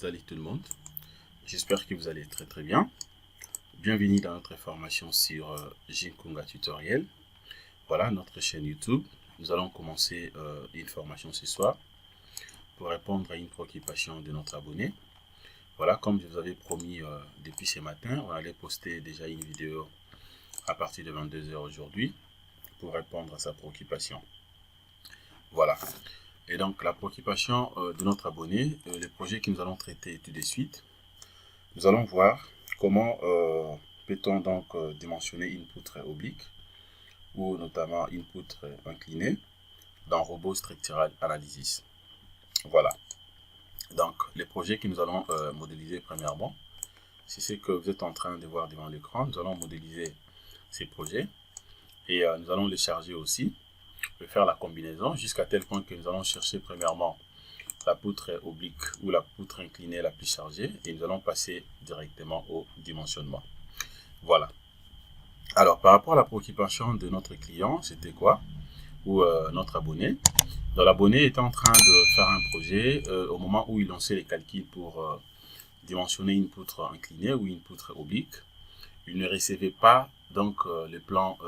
allez tout le monde? J'espère que vous allez très bien. Bienvenue dans notre formation sur Jinkunga Tutoriel. Voilà notre chaîne YouTube. Nous allons commencer une formation ce soir pour répondre à une préoccupation de notre abonné. Voilà, comme je vous avais promis depuis ce matin, on allait poster déjà une vidéo à partir de 22 h aujourd'hui pour répondre à sa préoccupation. Voilà. Et donc la préoccupation de notre abonné, le projet que nous allons traiter tout de suite, nous allons voir comment peut-on donc dimensionner une poutre oblique ou notamment une poutre inclinée dans Robot Structural Analysis. Voilà. Donc le projet que nous allons modéliser premièrement, c'est ce que vous êtes en train de voir devant l'écran. Nous allons modéliser ces projets et nous allons les charger aussi, faire la combinaison jusqu'à tel point que nous allons chercher premièrement la poutre oblique ou la poutre inclinée la plus chargée et nous allons passer directement au dimensionnement. Voilà. Alors, par rapport à la préoccupation de notre client, c'était quoi? Ou notre abonné. Donc, l'abonné était en train de faire un projet au moment où il lançait les calculs pour dimensionner une poutre inclinée ou une poutre oblique. Il ne recevait pas donc les plans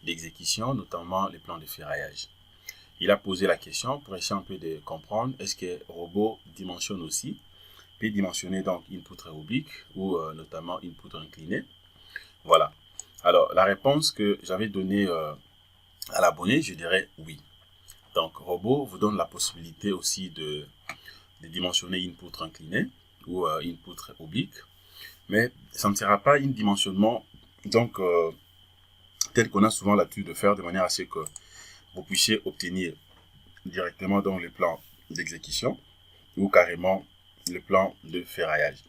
d'exécution, notamment les plans de ferraillage. Il a posé la question pour essayer un peu de comprendre est-ce que Robot dimensionne aussi, peut dimensionner donc une poutre oblique ou notamment une poutre inclinée. Voilà. Alors, la réponse que j'avais donnée à l'abonné, je dirais oui. Donc, Robot vous donne la possibilité aussi de dimensionner une poutre inclinée ou une poutre oblique, mais ça ne sera pas un dimensionnement donc tel qu'on a souvent l'habitude de faire de manière à ce que vous puissiez obtenir directement dans le plan d'exécution ou carrément le plan de ferraillage.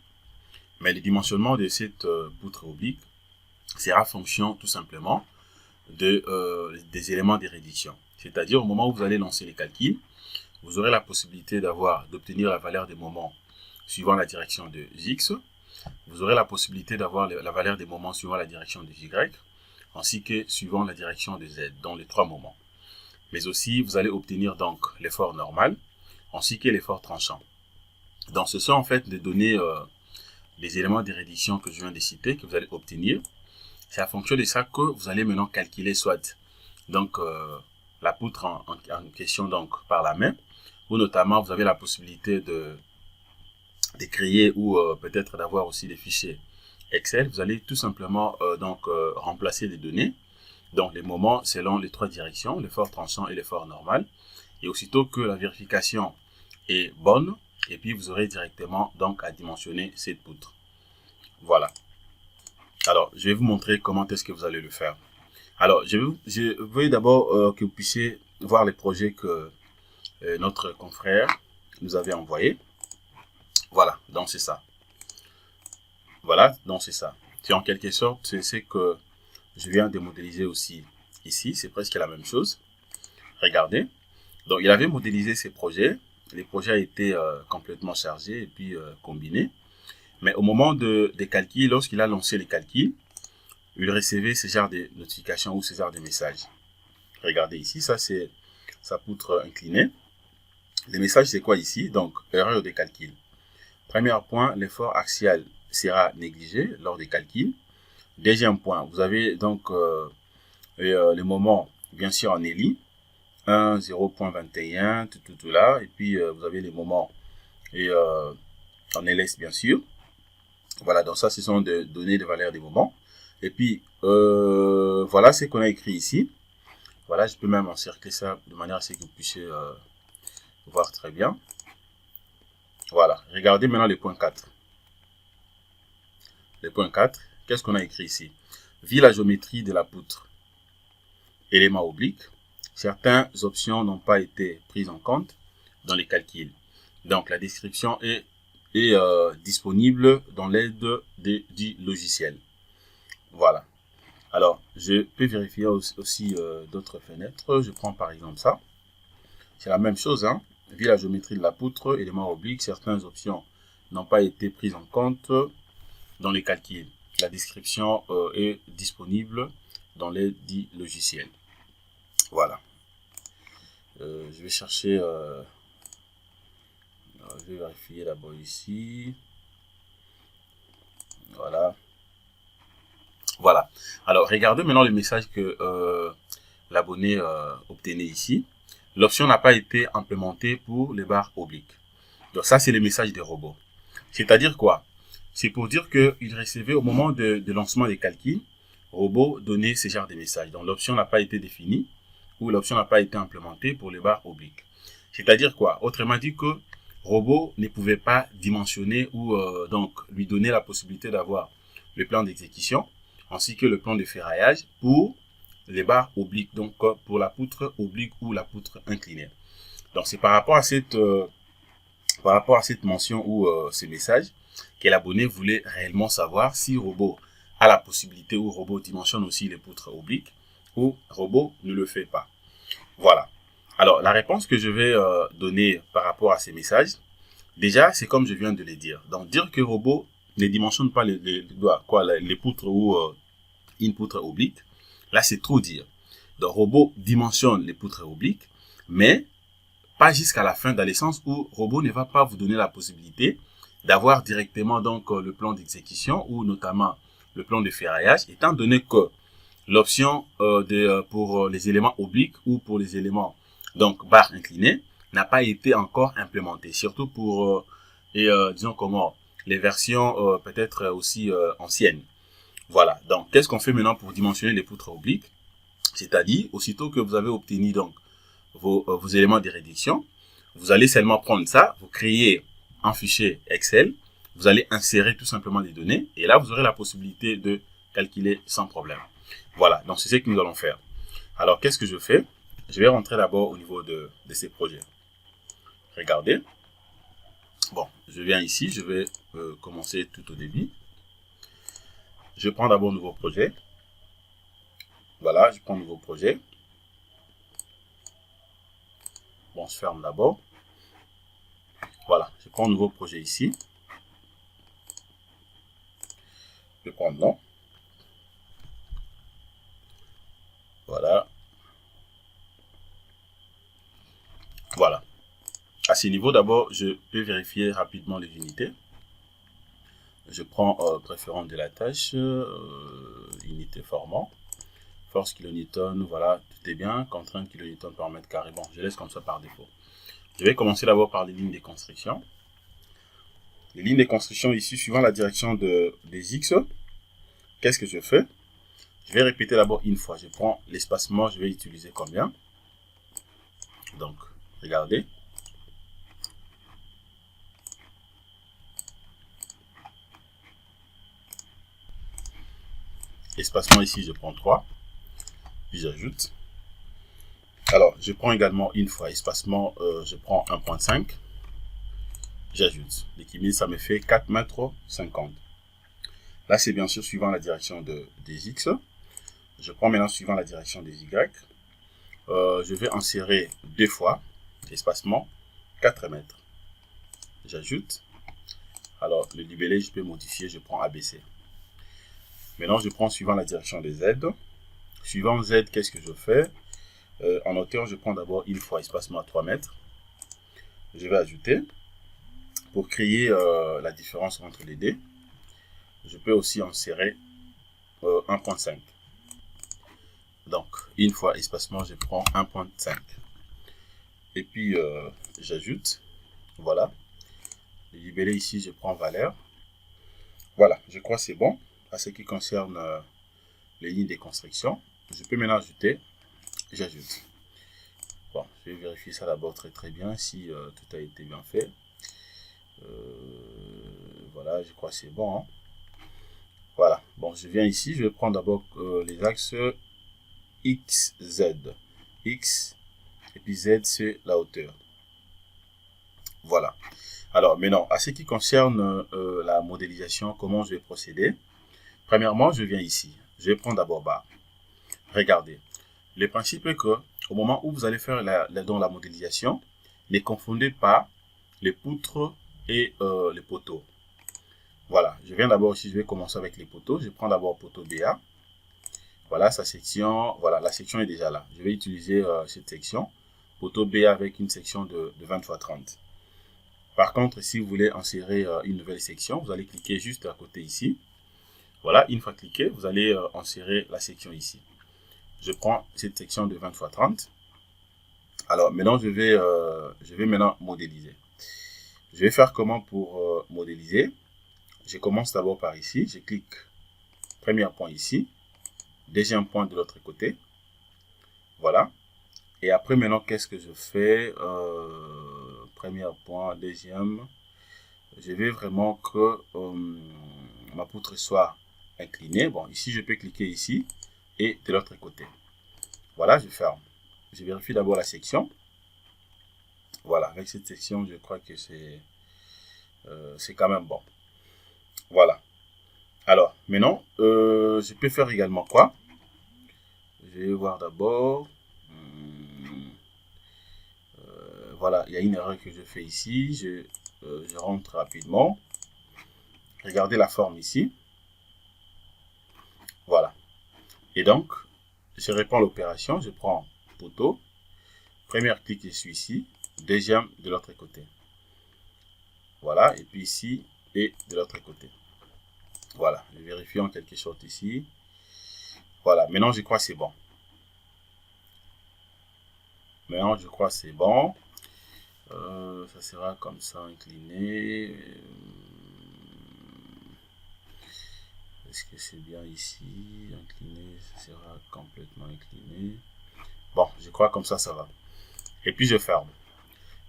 Mais le dimensionnement de cette poutre oblique sera fonction tout simplement des éléments de réduction. C'est-à-dire au moment où vous allez lancer les calculs, vous aurez la possibilité d'obtenir la valeur des moments suivant la direction de X. Vous aurez la possibilité d'avoir la valeur des moments suivant la direction de Y, ainsi que suivant la direction de Z, dans les trois moments. Mais aussi, vous allez obtenir donc l'effort normal, ainsi que l'effort tranchant. Donc, ce sont en fait des données, les éléments de réduction que je viens de citer, que vous allez obtenir. C'est à fonction de ça que vous allez maintenant calculer soit donc la poutre en question donc par la main, ou notamment vous avez la possibilité de créer ou peut-être d'avoir aussi des fichiers Excel. Vous allez tout simplement remplacer les données. Donc, les moments selon les trois directions, l'effort tranchant et l'effort normal. Et aussitôt que la vérification est bonne, et puis vous aurez directement donc à dimensionner cette poutre. Voilà. Alors, je vais vous montrer comment est-ce que vous allez le faire. Alors, je veux d'abord que vous puissiez voir les projets que notre confrère nous avait envoyés. Voilà, donc c'est ça. Voilà, donc c'est ça. C'est en quelque sorte, c'est ce que je viens de modéliser aussi ici, c'est presque la même chose. Regardez. Donc, il avait modélisé ses projets. Les projets ont été complètement chargés et puis combinés. Mais au moment des calculs, lorsqu'il a lancé les calculs, il recevait ce genre de notifications ou ce genre de messages. Regardez ici, ça c'est sa poutre inclinée. Les messages, c'est quoi ici? Donc, erreur de calcul. Premier point, l'effort axial sera négligé lors des calculs. Deuxième point, vous avez donc les moments, bien sûr, en ELI, 1, 0.21, tout là. Et puis, vous avez les moments en LS, bien sûr. Voilà, donc ça, ce sont des données de valeur des moments. Et puis, voilà ce qu'on a écrit ici. Voilà, je peux même encercler ça de manière à ce que vous puissiez voir très bien. Voilà, regardez maintenant le point 4. Le point 4, qu'est-ce qu'on a écrit ici? Vu la géométrie de la poutre, élément oblique, certaines options n'ont pas été prises en compte dans les calculs. Donc, la description est disponible dans l'aide du logiciel. Voilà. Alors, je peux vérifier aussi d'autres fenêtres. Je prends par exemple ça. C'est la même chose, hein. Vu la géométrie de la poutre, élément oblique, certaines options n'ont pas été prises en compte dans les calculs. La description est disponible dans l'aide du logiciel. Voilà. Je vais chercher Je vais vérifier d'abord ici. Voilà. Voilà. Alors, regardez maintenant le message que l'abonné obtenait ici. L'option n'a pas été implémentée pour les barres obliques. Donc, ça, c'est le message des robots. C'est-à-dire quoi? C'est pour dire qu'il recevait au moment de lancement des calculs, robot donnait ce genre de message. Donc, l'option n'a pas été définie ou l'option n'a pas été implémentée pour les barres obliques. C'est-à-dire quoi? Autrement dit que robot ne pouvait pas dimensionner ou donc lui donner la possibilité d'avoir le plan d'exécution ainsi que le plan de ferraillage pour les barres obliques, donc pour la poutre oblique ou la poutre inclinée. Donc c'est par rapport à cette mention ou ce message que l'abonné voulait réellement savoir si robot a la possibilité ou robot dimensionne aussi les poutres obliques ou robot ne le fait pas. Voilà. Alors la réponse que je vais donner par rapport à ces messages, déjà c'est comme je viens de le dire. Donc dire que robot ne dimensionne pas les poutres ou une poutre oblique, là c'est trop dire. Donc robot dimensionne les poutres obliques, mais pas jusqu'à la fin, dans le sens où robot ne va pas vous donner la possibilité d'avoir directement donc le plan d'exécution ou notamment le plan de ferraillage, étant donné que l'option pour les éléments obliques ou pour les éléments donc barres inclinées n'a pas été encore implémentée, surtout pour disons comment les versions peut-être aussi anciennes. Voilà. Donc qu'est-ce qu'on fait maintenant pour dimensionner les poutres obliques? C'est-à-dire aussitôt que vous avez obtenu donc vos éléments de réduction, vous allez seulement prendre ça, vous créez un fichier Excel, vous allez insérer tout simplement des données et là vous aurez la possibilité de calculer sans problème. Voilà, donc c'est ce que nous allons faire. Alors qu'est-ce que je fais? Je vais rentrer d'abord au niveau de ces projets. Regardez. Bon, je viens ici, je vais commencer tout au début. Je prends d'abord nouveau projet. Voilà, je prends nouveau projet. Bon, je ferme d'abord. Voilà, je prends un nouveau projet ici. Je prends non. Voilà. Voilà. À ce niveau, d'abord, je peux vérifier rapidement les unités. Je prends préférence de la tâche, unité formant, force kilonewton, voilà, tout est bien, contrainte kilonewton par mètre carré. Bon, je laisse comme ça par défaut. Je vais commencer d'abord par les lignes de construction. Les lignes de construction ici, suivant la direction des X, qu'est-ce que je fais? Je vais répéter d'abord une fois. Je prends l'espacement, je vais utiliser combien? Donc, regardez. Espacement ici, je prends 3. Puis j'ajoute. Alors, je prends également une fois espacement, je prends 1.5. J'ajoute. L'équilibre, ça me fait 4,50 m. Là, c'est bien sûr suivant la direction des X. Je prends maintenant suivant la direction des Y. Je vais insérer 2 fois espacement 4 mètres. J'ajoute. Alors, le libellé, je peux modifier, je prends ABC. Maintenant, je prends suivant la direction des Z. Suivant Z, qu'est-ce que je fais? En hauteur, je prends d'abord une fois espacement à 3 mètres. Je vais ajouter. Pour créer la différence entre les deux, je peux aussi insérer 1.5. Donc, une fois espacement, je prends 1.5. Et puis, j'ajoute. Voilà. Le libellé ici, je prends valeur. Voilà, je crois que c'est bon. À ce qui concerne les lignes de construction, je peux maintenant ajouter. J'ajoute. Bon, je vais vérifier ça d'abord très bien si tout a été bien fait. Voilà, je crois que c'est bon. Hein. Voilà, bon, je viens ici, je vais prendre d'abord les axes X, Z. X, et puis Z, c'est la hauteur. Voilà. Alors, maintenant, à ce qui concerne la modélisation, comment je vais procéder? Premièrement, je viens ici. Je vais prendre d'abord barre. Regardez. Le principe est que, au moment où vous allez faire la modélisation, ne confondez pas les poutres et les poteaux. Voilà, je viens d'abord ici, je vais commencer avec les poteaux. Je prends d'abord poteau BA. Voilà sa section, voilà, la section est déjà là. Je vais utiliser cette section, poteau BA avec une section de 20 x 30. Par contre, si vous voulez insérer une nouvelle section, vous allez cliquer juste à côté ici. Voilà, une fois cliqué, vous allez insérer la section ici. Je prends cette section de 20 x 30. Alors, maintenant, je vais maintenant modéliser. Je vais faire comment pour modéliser? Je commence d'abord par ici. Je clique premier point ici. Deuxième point de l'autre côté. Voilà. Et après, maintenant, qu'est-ce que je fais? Premier point, deuxième. Je vais vraiment que ma poutre soit inclinée. Bon, ici, je peux cliquer ici et de l'autre côté. Voilà, je ferme. Je vérifie d'abord la section. Voilà, avec cette section, je crois que c'est quand même bon. Voilà. Alors, maintenant, je peux faire également quoi? Je vais voir d'abord. Voilà, il y a une erreur que je fais ici. Je rentre rapidement. Regardez la forme ici. Voilà. Et donc, je réponds l'opération. Je prends poteau. Première clic, je suis ici. Deuxième de l'autre côté. Voilà. Et puis ici et de l'autre côté. Voilà. Je vérifie en quelque sorte ici. Voilà. Maintenant, je crois que c'est bon. Maintenant, je crois que c'est bon. Ça sera comme ça, incliné. Est-ce que c'est bien ici? Incliné, ça sera complètement incliné. Bon, je crois comme ça va. Et puis, je ferme.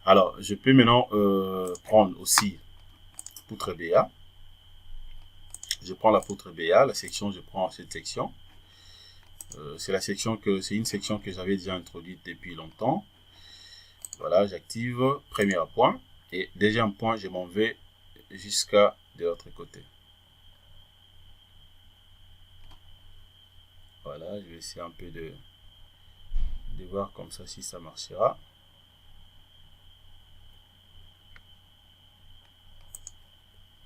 Alors, je peux maintenant prendre aussi poutre BA. Je prends la poutre BA, la section, je prends cette section. C'est une section que j'avais déjà introduite depuis longtemps. Voilà, j'active premier point. Et deuxième point, je m'en vais jusqu'à de l'autre côté. Voilà, je vais essayer un peu de voir comme ça si ça marchera.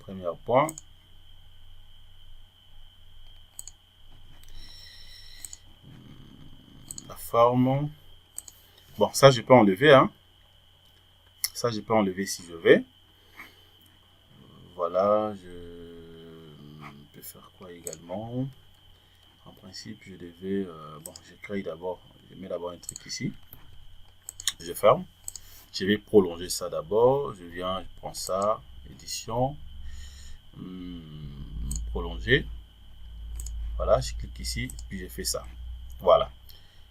Premier point. La forme. Bon, ça, je peux enlever. Hein. Ça, je peux enlever si je vais. Voilà, je peux faire quoi également? En principe, je devais... bon, je crée d'abord, je mets d'abord un truc ici. Je ferme. Je vais prolonger ça d'abord. Je viens, je prends ça, édition, prolonger. Voilà, je clique ici, puis je fais ça. Voilà,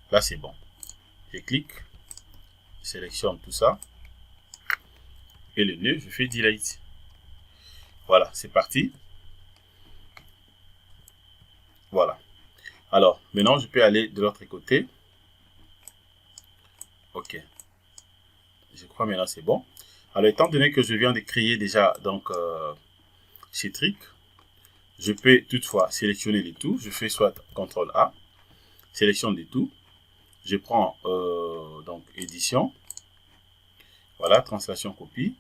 là c'est bon. Je clique, je sélectionne tout ça. Et le nœud, je fais delete. Voilà, c'est parti. Voilà. Alors, maintenant, je peux aller de l'autre côté. OK. Je crois maintenant c'est bon. Alors, étant donné que je viens de créer déjà donc Citric, je peux toutefois sélectionner les tout. Je fais soit CTRL A, sélectionne les tout. Je prends donc édition. Voilà, translation copie.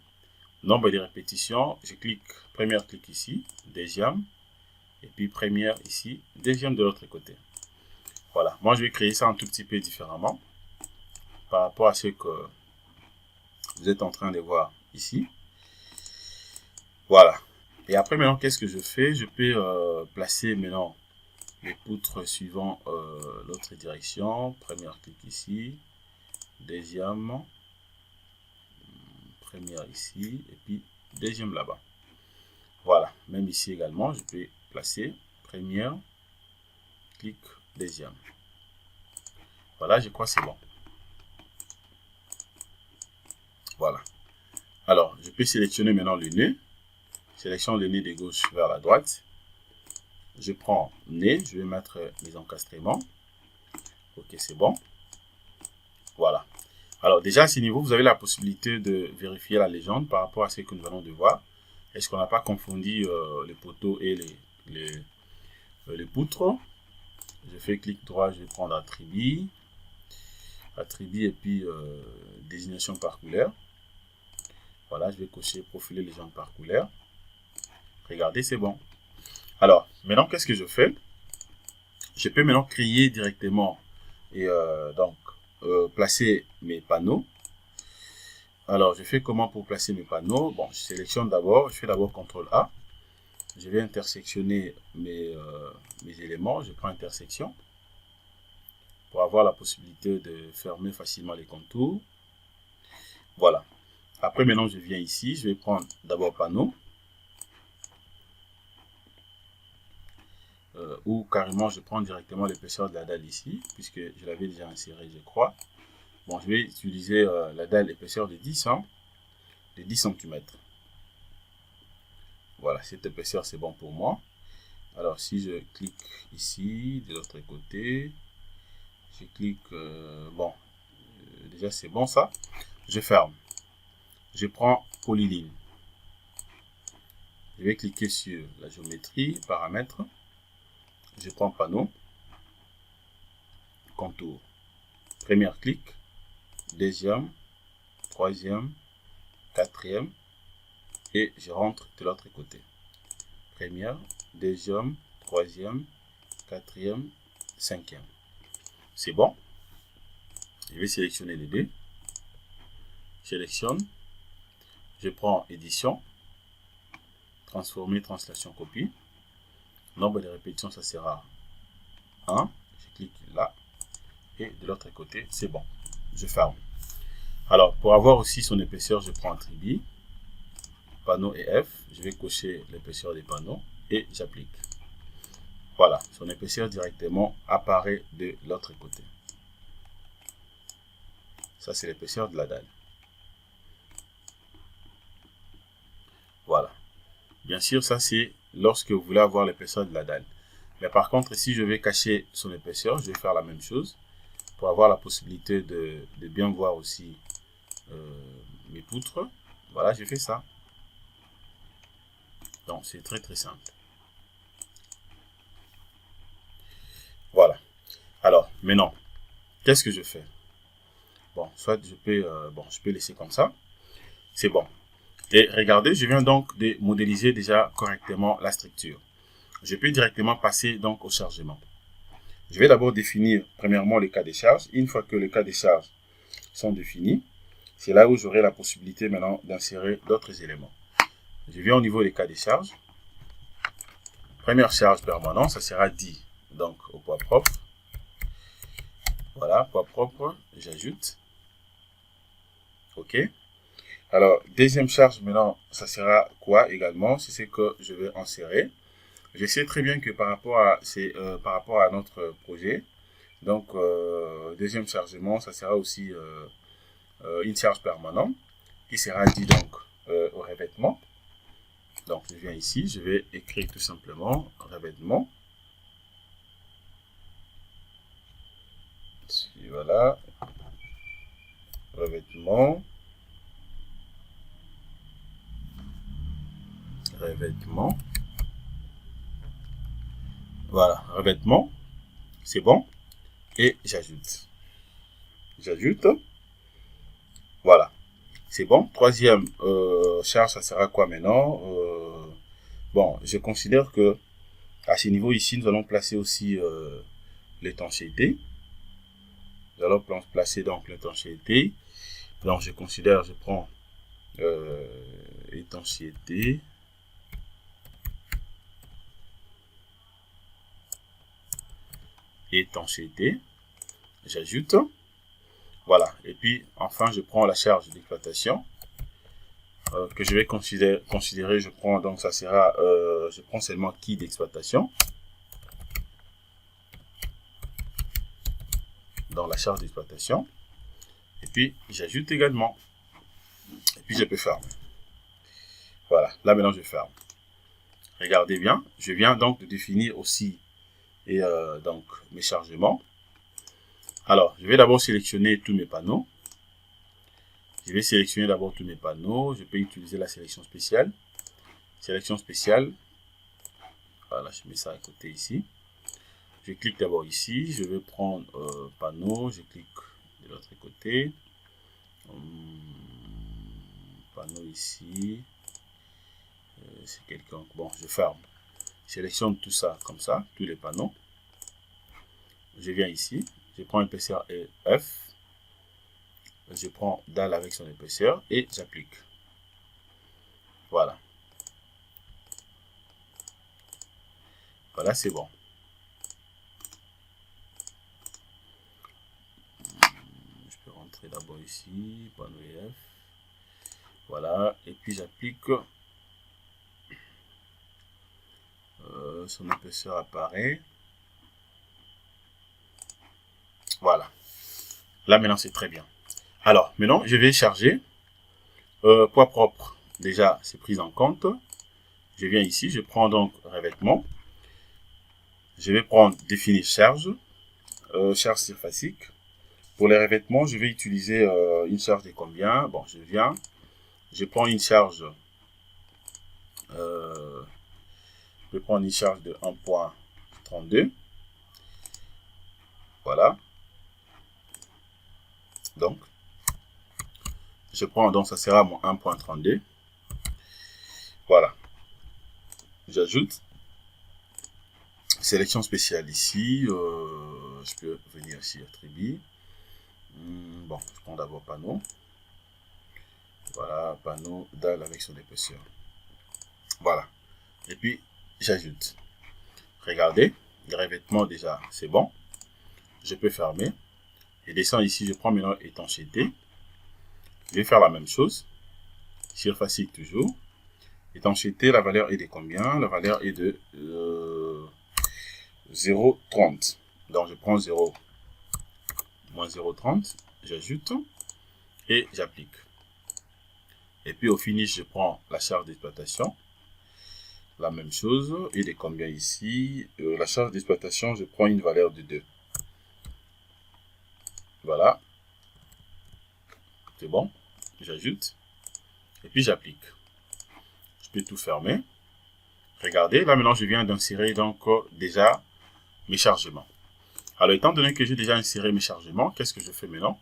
Nombre de répétitions. Je clique, première clic ici, deuxième. Et puis première ici, deuxième de l'autre côté. Voilà, moi je vais créer ça un tout petit peu différemment par rapport à ce que vous êtes en train de voir ici. Voilà. Et après maintenant, qu'est-ce que je fais? Je peux placer maintenant les poutres suivant l'autre direction. Première clic ici, deuxième, première ici, et puis deuxième là-bas. Voilà, même ici également, je peux placer première, clic, deuxième. Voilà, je crois que c'est bon. Voilà. Alors, je peux sélectionner maintenant le nez. Sélectionne le nez de gauche vers la droite. Je prends nez, je vais mettre les encastrements. Ok, c'est bon. Voilà. Alors, déjà à ce niveau, vous avez la possibilité de vérifier la légende par rapport à ce que nous venons de voir. Est-ce qu'on n'a pas confondu les poteaux et les poutres? Je fais clic droit, je vais prendre attribut. Attribut et puis désignation par couleur. Voilà, je vais cocher profiler légende par couleur. Regardez, c'est bon. Alors, maintenant, qu'est-ce que je fais? Je peux maintenant créer directement et donc placer mes panneaux. Alors, je fais comment pour placer mes panneaux? Bon, je sélectionne d'abord, je fais d'abord CTRL A. Je vais intersectionner mes éléments. Je prends intersection pour avoir la possibilité de fermer facilement les contours. Voilà. Après, maintenant, je viens ici. Je vais prendre d'abord panneau. Ou carrément, je prends directement l'épaisseur de la dalle ici, puisque je l'avais déjà inséré, je crois. Bon, je vais utiliser la dalle épaisseur de 10 cm. Voilà, cette épaisseur, c'est bon pour moi. Alors, si je clique ici, de l'autre côté, je clique, déjà c'est bon ça. Je ferme. Je prends polyline. Je vais cliquer sur la géométrie, paramètres. Je prends panneau, contour. Premier clic, deuxième, troisième, quatrième, et je rentre de l'autre côté. Première, deuxième, troisième, quatrième, cinquième. C'est bon. Je vais sélectionner les deux. Sélectionne. Je prends édition, transformer, translation, copie. Nombre de répétitions, ça sera 1. Je clique là. Et de l'autre côté, c'est bon. Je ferme. Alors, pour avoir aussi son épaisseur, je prends Attribut, panneau et F. Je vais cocher l'épaisseur des panneaux et j'applique. Voilà, son épaisseur directement apparaît de l'autre côté. Ça, c'est l'épaisseur de la dalle. Voilà. Bien sûr, ça, c'est lorsque vous voulez avoir l'épaisseur de la dalle. Mais par contre, si je vais cacher son épaisseur, je vais faire la même chose pour avoir la possibilité de bien voir aussi mes poutres. Voilà, j'ai fait ça. Donc, c'est très très simple. Voilà. Alors, maintenant, qu'est-ce que je fais? Bon, soit je peux laisser comme ça. C'est bon. Et regardez, je viens donc de modéliser déjà correctement la structure. Je peux directement passer donc au chargement. Je vais d'abord définir premièrement les cas de charge. Une fois que les cas de charge sont définis, c'est là où j'aurai la possibilité maintenant d'insérer d'autres éléments. Je viens au niveau des cas de charge. Première charge permanente, ça sera 10. Donc au poids propre. Voilà, poids propre, j'ajoute. OK. Alors, deuxième charge maintenant, ça sera quoi également? C'est ce que je vais insérer. Je sais très bien que par rapport à notre projet, donc deuxième chargement, ça sera aussi une charge permanente qui sera dit donc au revêtement. Donc je viens ici, je vais écrire tout simplement revêtement. Voilà, revêtement. Revêtement. Voilà, revêtement. C'est bon. Et j'ajoute. J'ajoute. Voilà. C'est bon. Troisième charge, ça sera quoi maintenant? Bon, je considère que à ce niveau ici, nous allons placer aussi l'étanchéité. Nous allons placer donc l'étanchéité. Donc, je considère, je prends étanchéité. Étanchéité. J'ajoute. Voilà. Et puis, enfin, je prends la charge d'exploitation que je vais considérer. Je prends, donc, ça sera, je prends seulement qui d'exploitation. Dans la charge d'exploitation. Et puis, j'ajoute également. Et puis, je peux fermer. Voilà. Là, maintenant, je ferme. Regardez bien. Je viens donc de définir aussi et donc mes chargements. Alors, je vais d'abord sélectionner tous mes panneaux. Je vais sélectionner d'abord tous mes panneaux. Je peux utiliser la sélection spéciale. Sélection spéciale. Voilà, je mets ça à côté ici. Je clique d'abord ici. Je vais prendre panneau. Je clique de l'autre côté. Panneau ici. C'est quelqu'un. Bon, je ferme. Je sélectionne tout ça comme ça, tous les panneaux. Je viens ici. Je prends l'épaisseur F. Je prends dalle avec son épaisseur et j'applique. Voilà. Voilà, c'est bon. Je peux rentrer d'abord ici, panneau EF. Voilà, et puis j'applique. Son épaisseur apparaît. Voilà. Là, maintenant, c'est très bien. Alors, maintenant, je vais charger. Poids propre, déjà, c'est pris en compte. Je viens ici, je prends donc revêtement. Je vais prendre définir charge. Charge surfacique. Pour les revêtements, je vais utiliser une charge de combien? Bon, je prends une charge. Je vais prendre une charge de 1.32. Voilà. Donc, je prends, donc ça sera mon 1.32. Voilà. J'ajoute. Sélection spéciale ici. Je peux venir ici, attribuer. Bon, je prends d'abord panneau. Voilà, panneau dalle avec son épaisseur. Voilà. Et puis, j'ajoute. Regardez, les revêtements déjà, c'est bon. Je peux fermer. Je descends ici, je prends maintenant étanchéité. Je vais faire la même chose. Surfacique toujours. Étanchéité, la valeur est de combien? La valeur est de 0,30. Donc, je prends 0, moins 0,30. J'ajoute et j'applique. Et puis, au finish, je prends la charge d'exploitation. La même chose. Et de combien ici? La charge d'exploitation, je prends une valeur de 2. Voilà. C'est bon. J'ajoute. Et puis, j'applique. Je peux tout fermer. Regardez, là maintenant, je viens d'insérer donc déjà mes chargements. Alors, étant donné que j'ai déjà inséré mes chargements, qu'est-ce que je fais maintenant?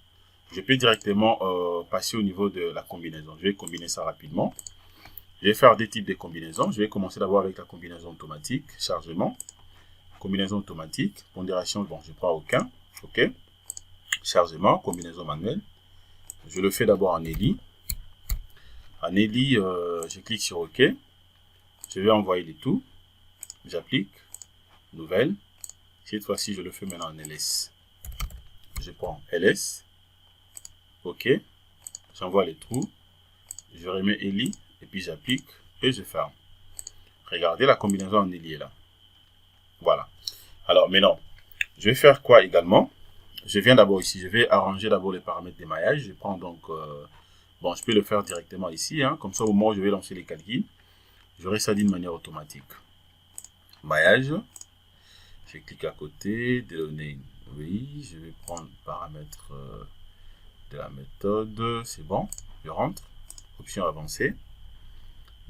Je peux directement passer au niveau de la combinaison. Je vais combiner ça rapidement. Je vais faire des types de combinaisons. Je vais commencer d'abord avec la combinaison automatique, chargement. Combinaison automatique, pondération, bon, je prends aucun. OK. Chargement, combinaison manuelle. Je le fais d'abord en ELI. En ELI, je clique sur OK. Je vais envoyer les tout. J'applique. Nouvelle. Cette fois-ci, je le fais maintenant en LS. Je prends LS. OK. J'envoie les trous. Je remets ELI. Et puis j'applique. Et je ferme. Regardez, la combinaison en ELI est là. Voilà. Alors maintenant, je vais faire quoi également? Je viens d'abord ici. Je vais arranger d'abord les paramètres d'émaillage. Je prends donc... bon, je peux le faire directement ici. Hein, comme ça, au moment où je vais lancer les calculs, j'aurai ça d'une manière automatique. Maillage. Je clique à côté, données. Oui, je vais prendre paramètres de la méthode. C'est bon. Je rentre. Option avancée.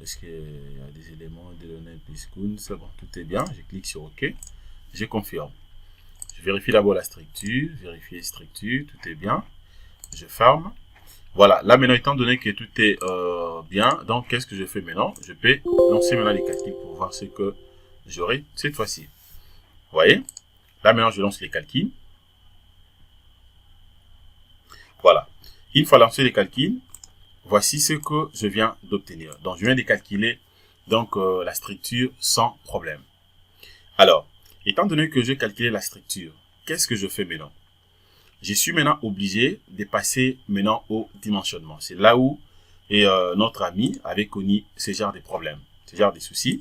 Est-ce qu'il y a des éléments de données plus cool? C'est bon, tout est bien. Je clique sur OK. Je confirme. Je vérifie d'abord la structure. Vérifier structure. Tout est bien. Je ferme. Voilà. Là, maintenant, étant donné que tout est bien, donc qu'est-ce que je fais maintenant? Je peux lancer maintenant les calculs pour voir ce que j'aurai cette fois-ci. Vous voyez? Là, maintenant, je lance les calculs. Voilà. Une fois lancé les calculs, voici ce que je viens d'obtenir. Donc, je viens de calculer donc, la structure sans problème. Alors, étant donné que j'ai calculé la structure, qu'est-ce que je fais maintenant? Je suis maintenant obligé de passer maintenant au dimensionnement. C'est là où notre ami avait connu ce genre de problèmes, ce genre de soucis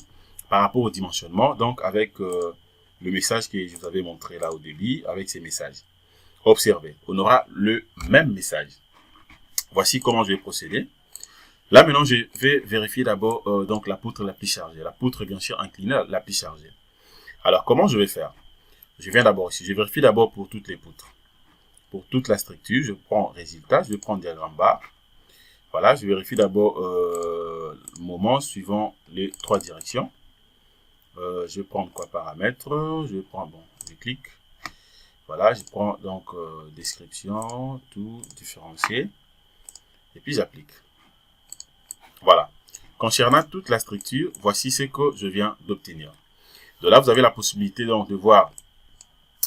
par rapport au dimensionnement. Donc, avec le message que je vous avais montré là au début, avec ces messages. Observez, on aura le même message. Voici comment je vais procéder. Là, maintenant, je vais vérifier d'abord donc la poutre la plus chargée. La poutre, bien sûr, inclinée la plus chargée. Alors, comment je vais faire? Je viens d'abord ici. Je vérifie d'abord pour toutes les poutres. Pour toute la structure, je prends résultat. Je vais prendre diagramme barre. Voilà, je vérifie d'abord le moment suivant les trois directions. Je vais prendre quoi? Paramètres. Je vais prendre, bon, je clique. Voilà, je prends donc description, tout différencier. Et puis j'applique. Voilà. Concernant toute la structure, voici ce que je viens d'obtenir. De là, vous avez la possibilité donc de voir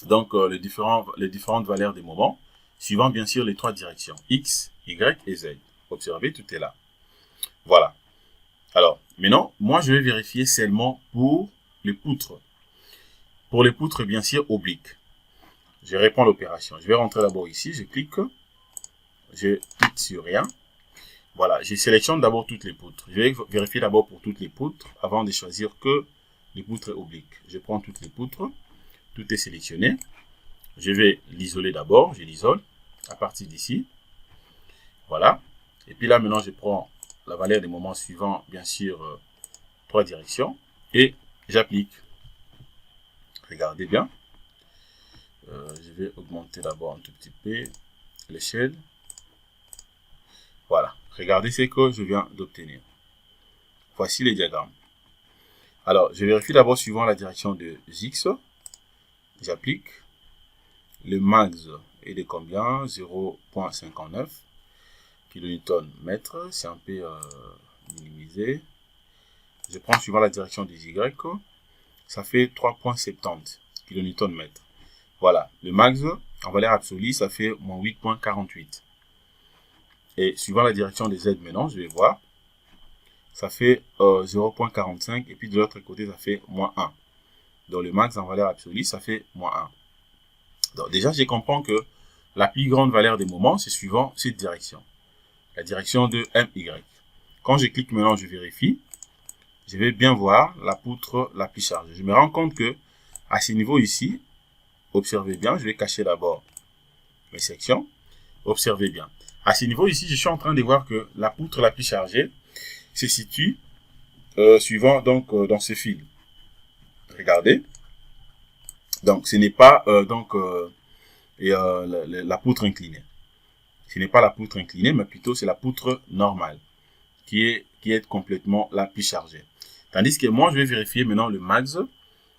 donc les différentes valeurs des moments suivant bien sûr les 3 directions, X, Y et Z. Observez, tout est là. Voilà. Alors, maintenant, moi, je vais vérifier seulement pour les poutres. Pour les poutres, bien sûr, obliques. Je réponds l'opération. Je vais rentrer d'abord ici, je clique sur rien. Voilà, je sélectionne d'abord toutes les poutres. Je vais vérifier d'abord pour toutes les poutres avant de choisir que les poutres obliques. Je prends toutes les poutres, tout est sélectionné. Je vais l'isoler d'abord, je l'isole à partir d'ici. Voilà. Et puis là, maintenant, je prends la valeur des moments suivants, bien sûr, 3 directions, et j'applique. Regardez bien. Je vais augmenter d'abord un tout petit peu l'échelle. Voilà. Regardez ce que je viens d'obtenir. Voici les diagrammes. Alors, je vérifie d'abord suivant la direction de X. J'applique. Le max est de combien? 0,59 kN/m. C'est un peu minimisé. Je prends suivant la direction des Y. Ça fait 3,70 kN/m. Voilà. Le max, en valeur absolue, ça fait moins 8,48. Et suivant la direction des Z maintenant, je vais voir. Ça fait 0,45. Et puis de l'autre côté, ça fait moins 1. Donc le max en valeur absolue, ça fait moins 1. Donc déjà, je comprends que la plus grande valeur des moments, c'est suivant cette direction. La direction de MY. Quand je clique maintenant, je vérifie. Je vais bien voir la poutre la plus chargée. Je me rends compte que à ce niveau ici, observez bien, je vais cacher d'abord mes sections. Observez bien. À ce niveau ici, je suis en train de voir que la poutre la plus chargée se situe suivant donc dans ce fil. Regardez. Donc ce n'est pas la poutre inclinée. Ce n'est pas la poutre inclinée, mais plutôt c'est la poutre normale qui est complètement la plus chargée. Tandis que moi, je vais vérifier maintenant le max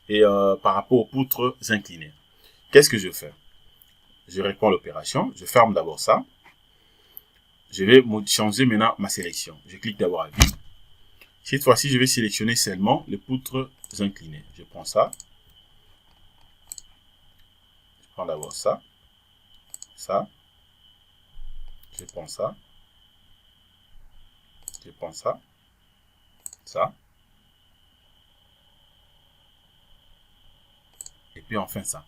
et par rapport aux poutres inclinées. Qu'est-ce que je fais? Je réponds à l'opération. Je ferme d'abord ça. Je vais changer maintenant ma sélection. Je clique d'abord à vide. Cette fois-ci, je vais sélectionner seulement les poutres inclinées. Je prends ça. Je prends d'abord ça. Ça. Je prends ça. Je prends ça. Ça. Et puis enfin ça.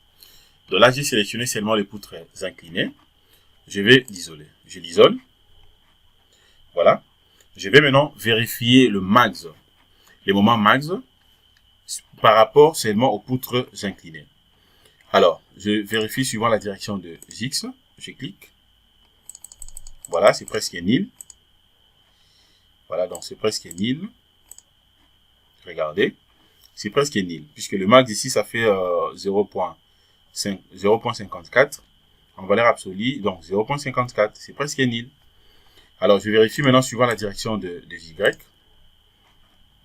Donc là, j'ai sélectionné seulement les poutres inclinées. Je vais l'isoler. Je l'isole. Voilà. Je vais maintenant vérifier le max, les moments max, par rapport seulement aux poutres inclinées. Alors, je vérifie suivant la direction de X. Je clique. Voilà, c'est presque nil. Voilà, donc c'est presque nil. Regardez. C'est presque nil, puisque le max ici, ça fait 0,54 en valeur absolue. Donc 0,54, c'est presque nil. Alors, je vérifie maintenant suivant la direction des Y.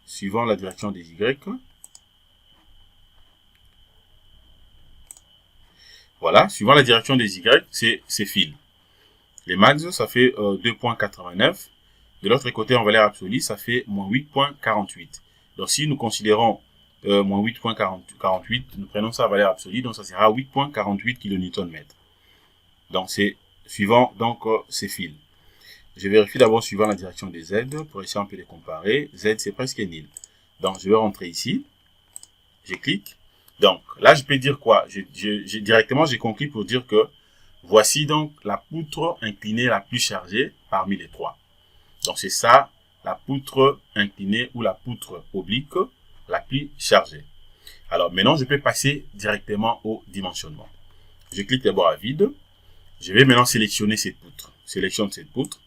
Suivant la direction des Y. Voilà, suivant la direction des Y, c'est fil. Les max, ça fait 2,89. De l'autre côté, en valeur absolue, ça fait moins 8,48. Donc, si nous considérons moins 8,48, nous prenons ça à valeur absolue, donc ça sera 8,48 kN/m. Donc, c'est suivant donc ces fils. Je vérifie d'abord suivant la direction des Z pour essayer un peu de comparer. Z, c'est presque nil. Donc, je vais rentrer ici. Je clique. Donc, là, je peux dire quoi? Directement, j'ai conclu pour dire que voici donc la poutre inclinée la plus chargée parmi les 3. Donc, c'est ça, la poutre inclinée ou la poutre oblique la plus chargée. Alors, maintenant, je peux passer directement au dimensionnement. Je clique d'abord à vide. Je vais maintenant sélectionner cette poutre. Sélectionne cette poutre.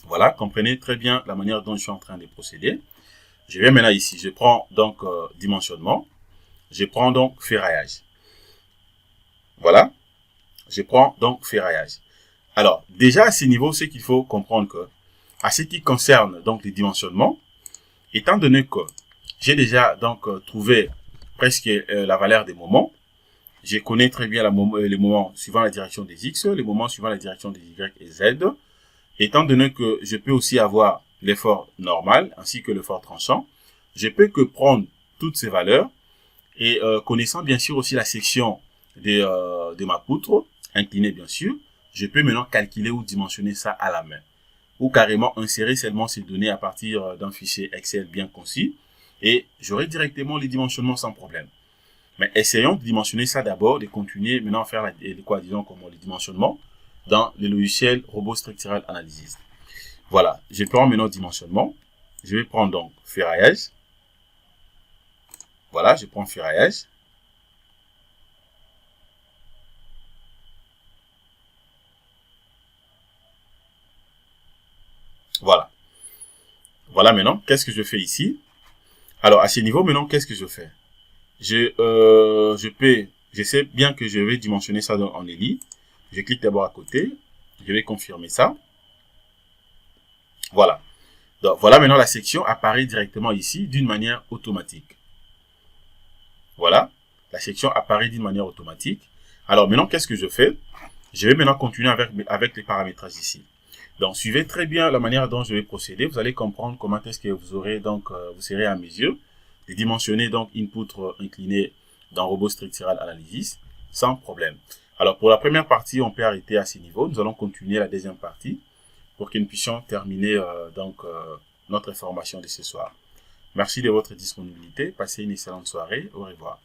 Voilà, comprenez très bien la manière dont je suis en train de procéder. Je vais maintenant ici. Je prends donc dimensionnement. Je prends donc ferraillage. Voilà. Je prends donc ferraillage. Alors, déjà à ce niveau, c'est qu'il faut comprendre que, à ce qui concerne donc les dimensionnements, étant donné que j'ai déjà donc trouvé presque la valeur des moments, je connais très bien les moments suivant la direction des X, les moments suivant la direction des Y et Z, étant donné que je peux aussi avoir l'effort normal ainsi que l'effort tranchant, je peux que prendre toutes ces valeurs et connaissant bien sûr aussi la section de ma poutre, incliné bien sûr, je peux maintenant calculer ou dimensionner ça à la main. Ou carrément insérer seulement ces données à partir d'un fichier Excel bien concis et j'aurai directement les dimensionnements sans problème. Mais essayons de dimensionner ça d'abord, de continuer maintenant à faire les dimensionnements dans le logiciel Robot Structural Analysis. Voilà, je prends maintenant dimensionnement. Je vais prendre donc ferraillage. Voilà, je prends ferraillage. Voilà. Voilà maintenant, qu'est-ce que je fais ici? Alors, à ce niveau, maintenant, qu'est-ce que je fais? Je sais bien que je vais dimensionner ça en ELI. Je clique d'abord à côté. Je vais confirmer ça. Voilà. Donc, voilà maintenant la section apparaît directement ici d'une manière automatique. Voilà. La section apparaît d'une manière automatique. Alors, maintenant, qu'est-ce que je fais? Je vais maintenant continuer avec les paramétrages ici. Donc, suivez très bien la manière dont je vais procéder. Vous allez comprendre comment est-ce que vous aurez donc, vous serez à mesure de dimensionner donc input incliné dans Robot Structural Analysis sans problème. Alors, pour la première partie, on peut arrêter à ce niveau. Nous allons continuer la deuxième partie pour que nous puissions terminer notre formation de ce soir. Merci de votre disponibilité. Passez une excellente soirée. Au revoir.